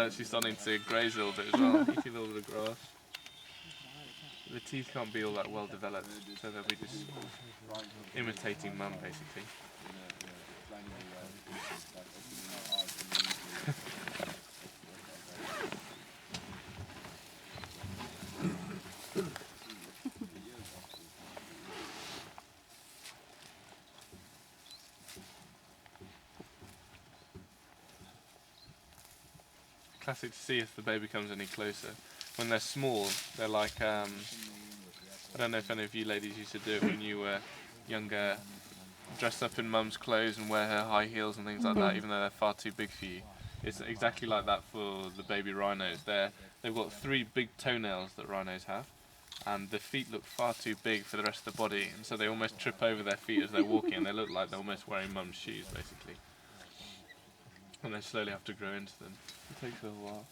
actually starting to graze a little bit as well, eating a little bit of grass. The teeth can't be all that well developed, so they'll be just imitating mum basically. Classic to see if the baby comes any closer. When they're small, they're like, I don't know if any of you ladies used to do it when you were younger, dress up in mum's clothes and wear her high heels and things like that, even though they're far too big for you. It's exactly like that for the baby rhinos. They've got 3 big toenails that rhinos have, and the feet look far too big for the rest of the body, and so they almost trip over their feet as they're walking, and they look like they're almost wearing mum's shoes, basically. And they slowly have to grow into them. It takes a little while.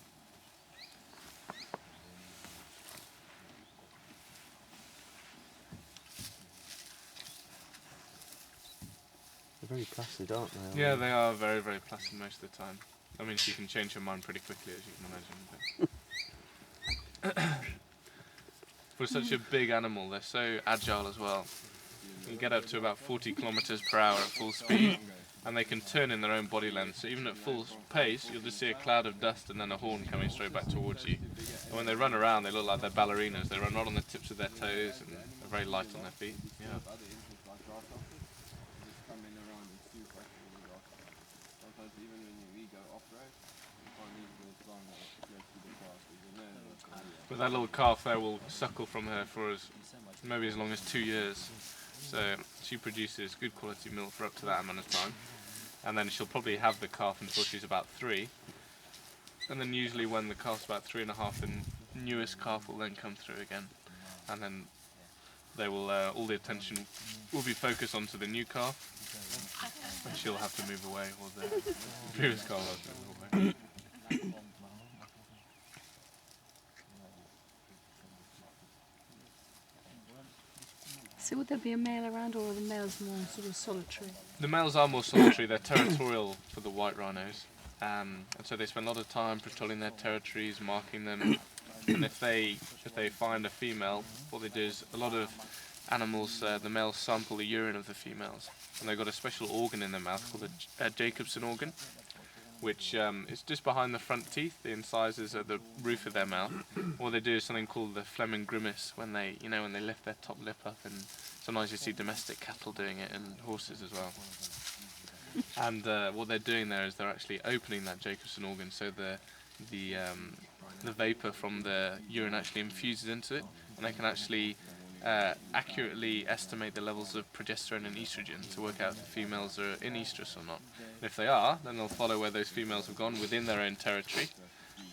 They're very placid, aren't they? Yeah, they are very, very placid most of the time. That means you can change your mind pretty quickly, as you can imagine. For such a big animal, they're so agile as well. You can get up to about 40 kilometers per hour at full speed, and they can turn in their own body length. So even at full pace, you'll just see a cloud of dust and then a horn coming straight back towards you. And when they run around, they look like they're ballerinas. They run right on the tips of their toes and are very light on their feet. Yeah. But that little calf there will suckle from her for maybe as long as 2 years. So she produces good quality milk for up to that amount of time. And then she'll probably have the calf until she's about 3. And then usually when the calf's about 3.5, the newest calf will then come through again. And then they will, all the attention will be focused onto the new calf. And she'll have to move away, or the previous calf will have to move away. So would there be a male around, or are the males more sort of solitary? The males are more solitary. They're territorial for the white rhinos, and so they spend a lot of time patrolling their territories, marking them. And if they find a female, what they do is a lot of animals, the males sample the urine of the females, and they've got a special organ in their mouth called a Jacobson organ, which is just behind the front teeth. The incisors are the roof of their mouth. What they do is something called the Fleming grimace, when they lift their top lip up, and sometimes you see domestic cattle doing it and horses as well. And what they're doing there is they're actually opening that Jacobson organ, so the vapor from the urine actually infuses into it, and they can actually accurately estimate the levels of progesterone and estrogen to work out if the females are in estrus or not. And if they are, then they'll follow where those females have gone within their own territory,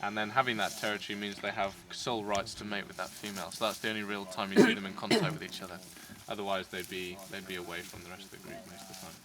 and then having that territory means they have sole rights to mate with that female. So that's the only real time you see them in contact with each other. Otherwise they'd be away from the rest of the group most of the time.